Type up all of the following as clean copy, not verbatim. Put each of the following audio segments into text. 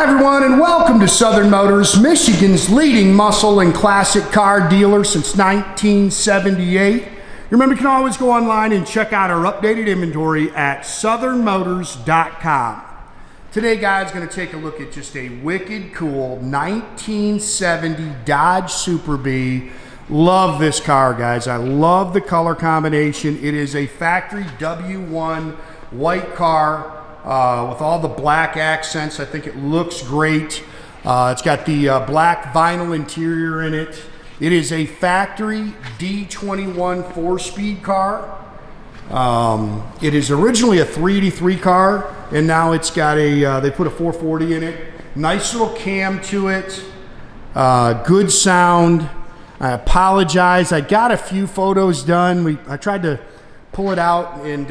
Hi everyone, and welcome to Southern Motors, Michigan's leading muscle and classic car dealer since 1978. Remember, you can always go online and check out our updated inventory at southernmotors.com. Today, guys, going to take a look at just a wicked cool 1970 Dodge Super Bee. Love this car, guys. I love the color combination. It is a factory W1 white car with all the black accents. I think it looks great. It's got the black vinyl interior in it. It is a factory D21 4-speed car. It is originally a 383 car, and now it's got a, they put a 440 in it. Nice little cam to it. Good sound. I apologize. I got a few photos done. I tried to pull it out and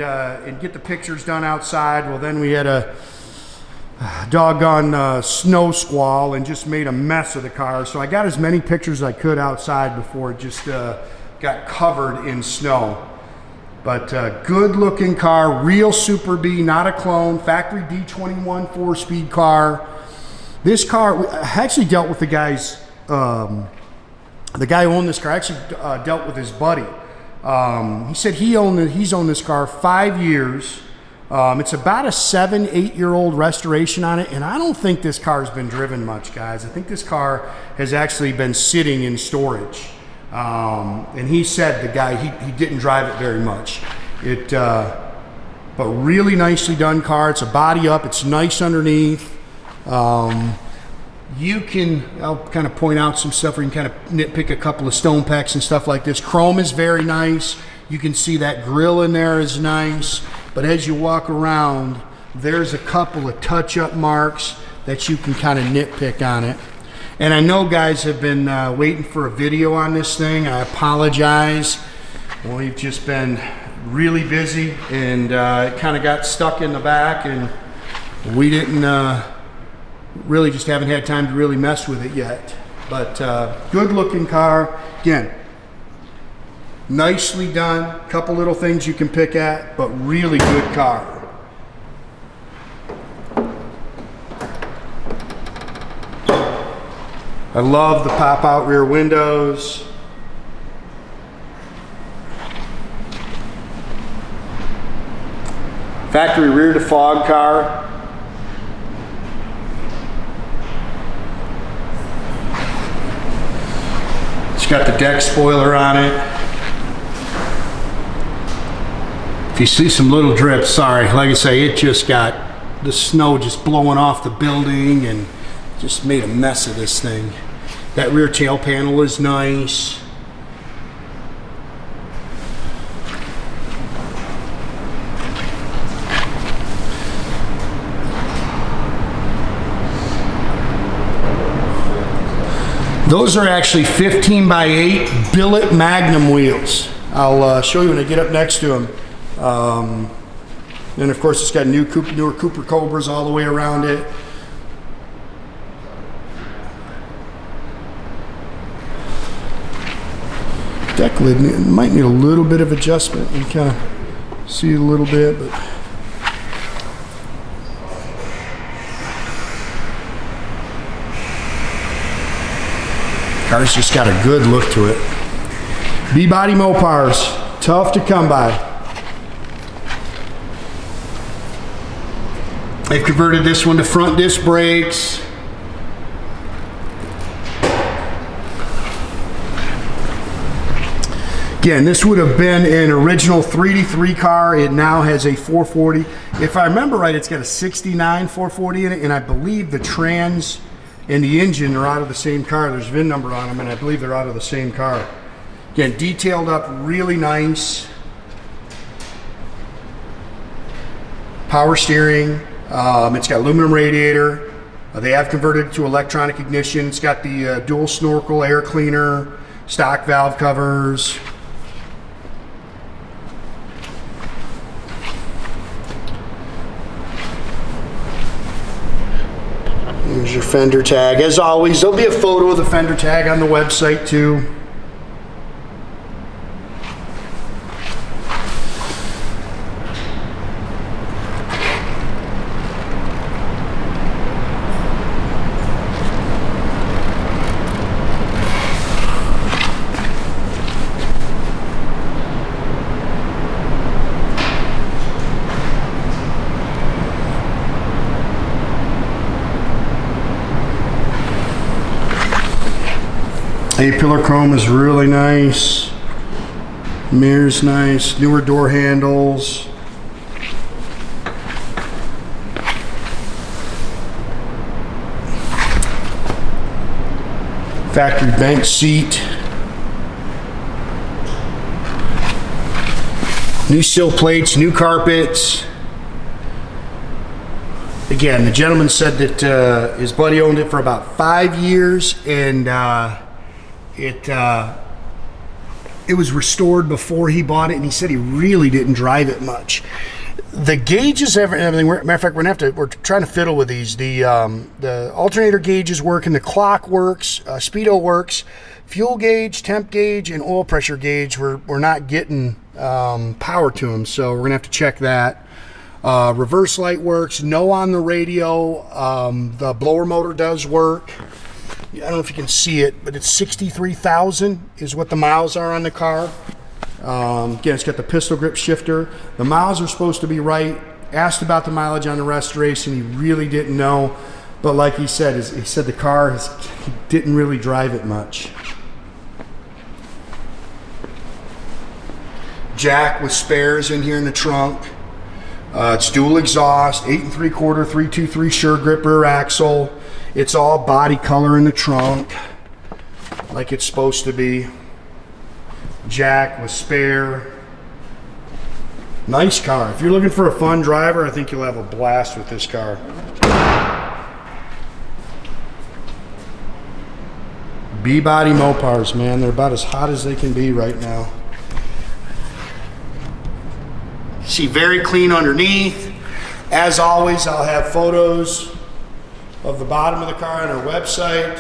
get the pictures done outside. Well, then we had a doggone snow squall and just made a mess of the car. So I got as many pictures as I could outside before it just got covered in snow. But good looking car, real Super Bee, not a clone, factory D21 4-speed car. This car, I actually dealt with the guys, the guy who owned this car. I actually dealt with his buddy. He said he's owned this car 5 years. It's about a 7-8-year-old restoration on it, and I don't think this car has been driven much, guys. I think this car has actually been sitting in storage. And he said, the guy, he didn't drive it very much. But really nicely done car. It's a body up. It's nice underneath. I'll kind of point out some stuff where you can kind of nitpick a couple of stone pecks and stuff like this. Chrome is very nice. You can see that grill in there is nice. But as you walk around, there's a couple of touch-up marks that you can kind of nitpick on it. And I know guys have been waiting for a video on this thing. I apologize. Well, we've just been really busy, and it kind of got stuck in the back, and we didn't really just haven't had time to really mess with it yet. But good looking car. Again, nicely done. Couple little things you can pick at, but really good car. I love the pop out rear windows. Factory rear defog car. It's got the deck spoiler on it. If you see some little drips, sorry, like I say, it just got the snow just blowing off the building and just made a mess of this thing. That rear tail panel is nice. Those are actually 15 by 8 billet Magnum wheels. I'll show you when I get up next to them. And of course, it's got newer Cooper Cobras all the way around it. Deck lid might need a little bit of adjustment. You can kind of see a little bit, but car's just got a good look to it. B-body Mopars, tough to come by. They've converted this one to front disc brakes. Again, this would have been an original 383 car. It now has a 440. If I remember right, it's got a 69 440 in it, and I believe the trans and the engine are out of the same car. There's VIN number on them, and I believe they're out of the same car. Again, detailed up really nice. Power steering. It's got aluminum radiator. They have converted it to electronic ignition. It's got the dual snorkel air cleaner, stock valve covers. Here's your fender tag. As always, there'll be a photo of the fender tag on the website too. A-pillar chrome is really nice. Mirror's nice. Newer door handles. Factory bench seat. New sill plates, new carpets. Again, the gentleman said that his buddy owned it for about 5 years, and it was restored before he bought it, and he said he really didn't drive it much. The gauges, everything. Matter of fact, we're trying to fiddle with these. The alternator gauges work, and the clock works. Speedo works. Fuel gauge, temp gauge, and oil pressure gauge. We're not getting power to them, so we're gonna have to check that. Reverse light works. No on the radio. The blower motor does work. I don't know if you can see it, but it's 63,000 is what the miles are on the car. Again, it's got the pistol grip shifter. The miles are supposed to be right. Asked about the mileage on the restoration. He really didn't know. But like he said, the car, he didn't really drive it much. Jack with spares in here in the trunk. It's dual exhaust, 8 3/4, 323 Sure Grip rear axle. It's all body color in the trunk, like it's supposed to be. Jack with spare. Nice car. If you're looking for a fun driver, I think you'll have a blast with this car. B-body Mopars, man. They're about as hot as they can be right now. See, very clean underneath. As always, I'll have photos of the bottom of the car on our website.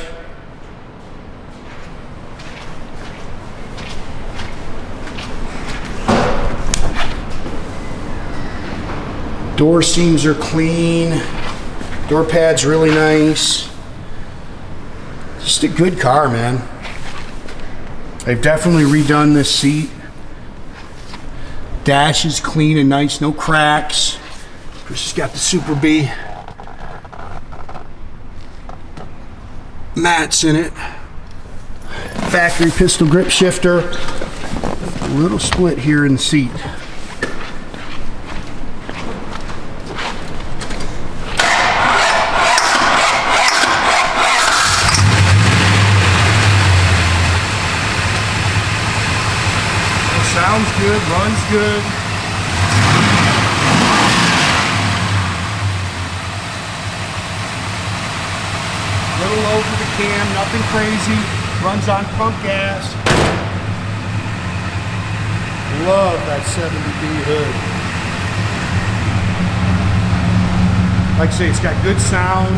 Door seams are clean. Door pad's really nice. Just a good car, man. They've definitely redone this seat. Dash is clean and nice, no cracks. Chris has got the Super B mats in it. Factory pistol grip shifter. A little split here in the seat. Sounds good, runs good. Little low for the cam, nothing crazy. Runs on pump gas. Love that 70B hood. Like I say, it's got good sound.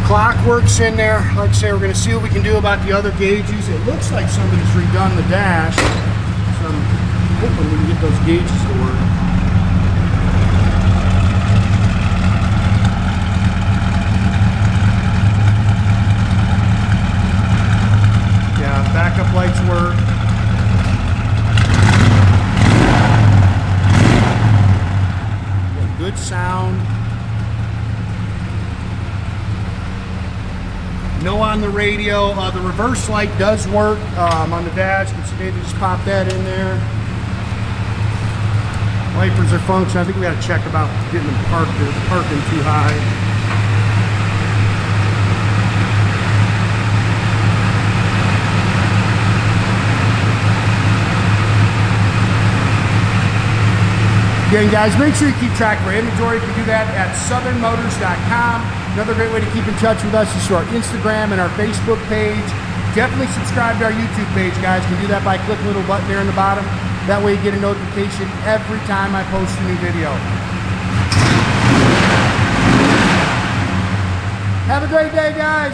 Clock works in there. Like I say, we're going to see what we can do about the other gauges. It looks like somebody's redone the dash, so I'm hoping we can get those gauges to work. Yeah, backup lights work. Yeah, good sound. No on the radio. The reverse light does work on the dash. You can see David just popped that in there. Wipers are functional. I think we got to check about getting them parking too high. Again, guys, make sure you keep track of our inventory. You can do that at southernmotors.com. Another great way to keep in touch with us is through our Instagram and our Facebook page. Definitely subscribe to our YouTube page, guys. You can do that by clicking the little button there in the bottom. That way you get a notification every time I post a new video. Have a great day, guys.